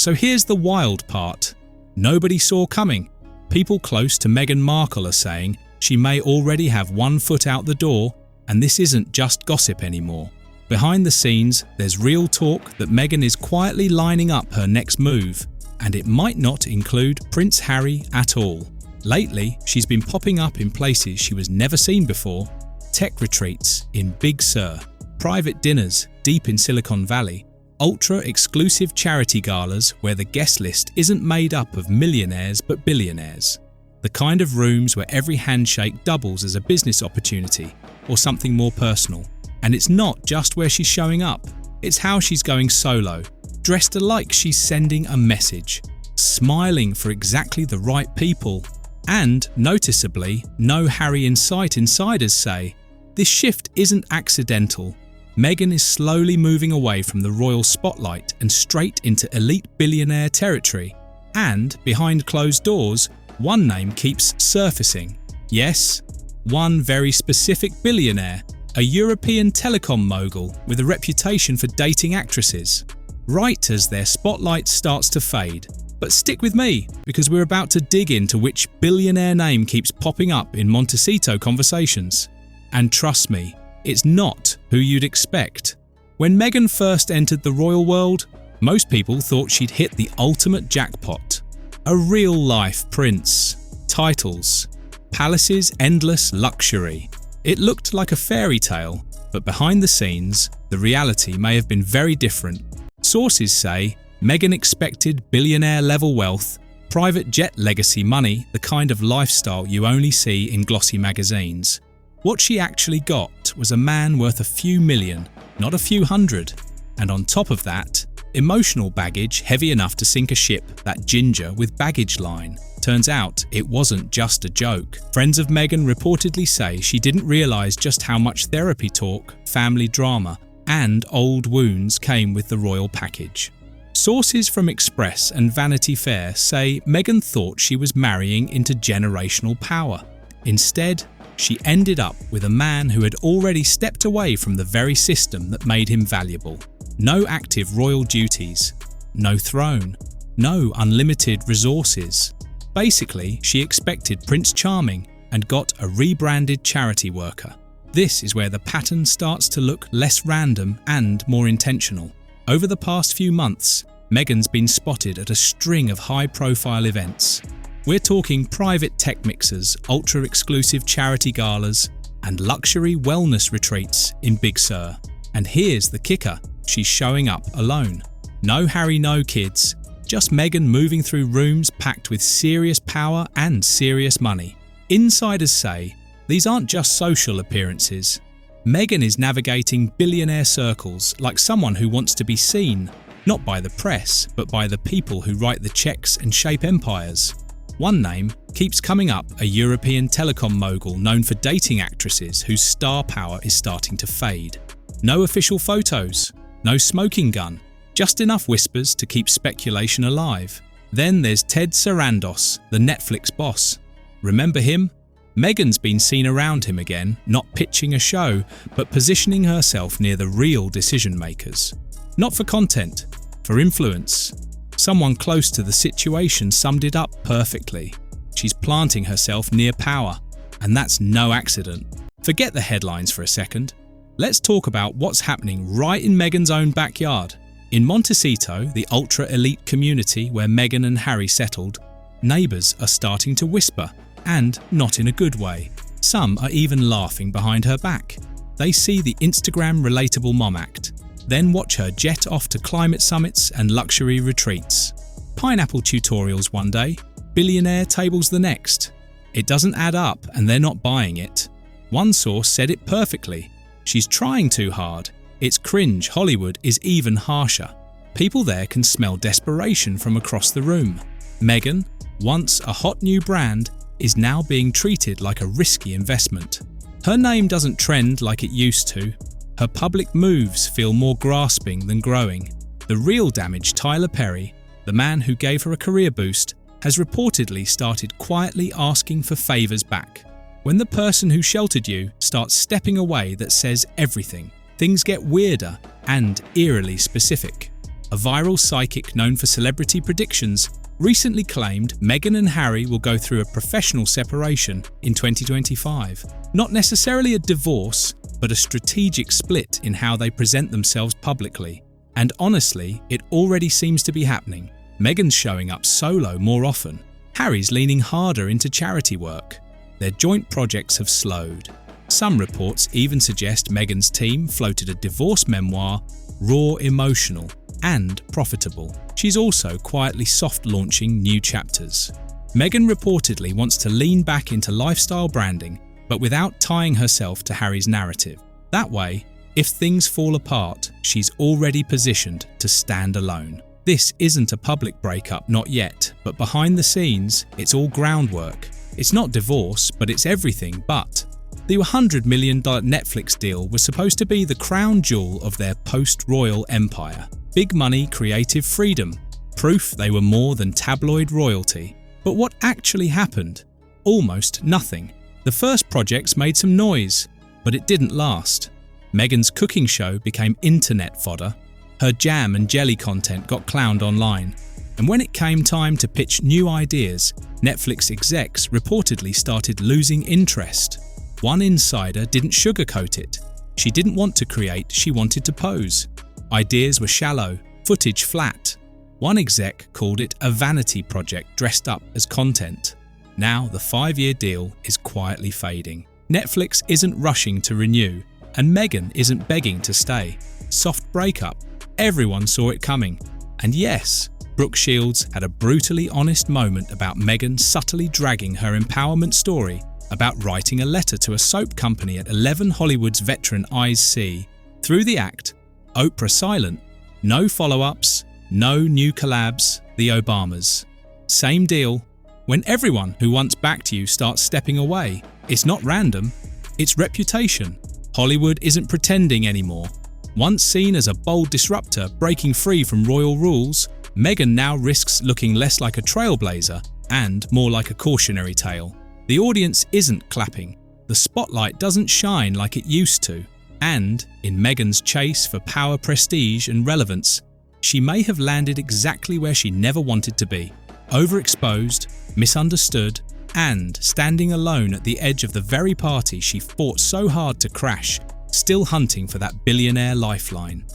So here's the wild part. Nobody saw coming. People close to Meghan Markle are saying she may already have one foot out the door, and this isn't just gossip anymore. Behind the scenes, there's real talk that Meghan is quietly lining up her next move, and it might not include Prince Harry at all. Lately, she's been popping up in places she was never seen before: tech retreats in Big Sur, private dinners deep in Silicon Valley, ultra-exclusive charity galas where the guest list isn't made up of millionaires but billionaires. The kind of rooms where every handshake doubles as a business opportunity or something more personal. And it's not just where she's showing up, it's how she's going solo, dressed alike she's sending a message, smiling for exactly the right people. And, noticeably, no Harry in sight, insiders say. This shift isn't accidental. Meghan is slowly moving away from the royal spotlight and straight into elite billionaire territory. And, behind closed doors, one name keeps surfacing. Yes, one very specific billionaire, a European telecom mogul with a reputation for dating actresses. Right as their spotlight starts to fade. But stick with me, because we're about to dig into which billionaire name keeps popping up in Montecito conversations. And trust me, it's not who you'd expect. When Meghan first entered the royal world, most people thought she'd hit the ultimate jackpot. A real-life prince, titles, palaces, endless luxury. It looked like a fairy tale, but behind the scenes, the reality may have been very different. Sources say Meghan expected billionaire-level wealth, private jet legacy money, the kind of lifestyle you only see in glossy magazines. What she actually got was a man worth a few million, not a few hundred. And on top of that, emotional baggage heavy enough to sink a ship, that ginger with baggage line. Turns out it wasn't just a joke. Friends of Meghan reportedly say she didn't realise just how much therapy talk, family drama, and old wounds came with the royal package. Sources from Express and Vanity Fair say Meghan thought she was marrying into generational power. Instead, she ended up with a man who had already stepped away from the very system that made him valuable. No active royal duties, no throne, no unlimited resources. Basically, she expected Prince Charming and got a rebranded charity worker. This is where the pattern starts to look less random and more intentional. Over the past few months, Meghan's been spotted at a string of high-profile events. We're talking private tech mixers, ultra-exclusive charity galas, and luxury wellness retreats in Big Sur. And here's the kicker, she's showing up alone. No Harry, no kids, just Meghan moving through rooms packed with serious power and serious money. Insiders say these aren't just social appearances. Meghan is navigating billionaire circles like someone who wants to be seen, not by the press, but by the people who write the checks and shape empires. One name keeps coming up, a European telecom mogul known for dating actresses whose star power is starting to fade. No official photos, no smoking gun, just enough whispers to keep speculation alive. Then there's Ted Sarandos, the Netflix boss. Remember him? Meghan's been seen around him again, not pitching a show, but positioning herself near the real decision makers. Not for content, for influence. Someone close to the situation summed it up perfectly. She's planting herself near power, and that's no accident. Forget the headlines for a second. Let's talk about what's happening right in Meghan's own backyard. In Montecito, the ultra-elite community where Meghan and Harry settled, neighbours are starting to whisper, and not in a good way. Some are even laughing behind her back. They see the Instagram relatable mom act, then watch her jet off to climate summits and luxury retreats. Pineapple tutorials one day, billionaire tables the next. It doesn't add up and they're not buying it. One source said it perfectly. She's trying too hard. It's cringe. Hollywood is even harsher. People there can smell desperation from across the room. Meghan, once a hot new brand, is now being treated like a risky investment. Her name doesn't trend like it used to. Her public moves feel more grasping than growing. The real damage, Tyler Perry, the man who gave her a career boost, has reportedly started quietly asking for favours back. When the person who sheltered you starts stepping away, that says everything. Things get weirder and eerily specific. a viral psychic known for celebrity predictions, recently claimed Meghan and Harry will go through a professional separation in 2025. Not necessarily a divorce, but a strategic split in how they present themselves publicly. And honestly, it already seems to be happening. Meghan's showing up solo more often. Harry's leaning harder into charity work. Their joint projects have slowed. Some reports even suggest Meghan's team floated a divorce memoir, raw, emotional, and profitable. She's also quietly soft-launching new chapters. Meghan reportedly wants to lean back into lifestyle branding, but without tying herself to Harry's narrative. That way, if things fall apart, she's already positioned to stand alone. This isn't a public breakup, not yet, but behind the scenes, it's all groundwork. It's not divorce, but it's everything but. The $100 million Netflix deal was supposed to be the crown jewel of their post-royal empire. Big money, creative freedom. Proof they were more than tabloid royalty. But what actually happened? Almost nothing. The first projects made some noise, but it didn't last. Meghan's cooking show became internet fodder. Her jam and jelly content got clowned online. And when it came time to pitch new ideas, Netflix execs reportedly started losing interest. One insider didn't sugarcoat it. She didn't want to create, she wanted to pose. Ideas were shallow, footage flat. One exec called it a vanity project dressed up as content. Now the 5-year deal is quietly fading. Netflix isn't rushing to renew, and Meghan isn't begging to stay. Soft breakup. Everyone saw it coming. And yes, Brooke Shields had a brutally honest moment about Meghan subtly dragging her empowerment story about writing a letter to a soap company at 11 Hollywood's veteran eyes see. Through the act, Oprah silent, no follow-ups, no new collabs, the Obamas. Same deal. When everyone who once backed you starts stepping away, it's not random, it's reputation. Hollywood isn't pretending anymore. Once seen as a bold disruptor breaking free from royal rules, Meghan now risks looking less like a trailblazer and more like a cautionary tale. The audience isn't clapping. The spotlight doesn't shine like it used to. And, in Meghan's chase for power, prestige and relevance, she may have landed exactly where she never wanted to be. Overexposed, misunderstood, and standing alone at the edge of the very party she fought so hard to crash, still hunting for that billionaire lifeline.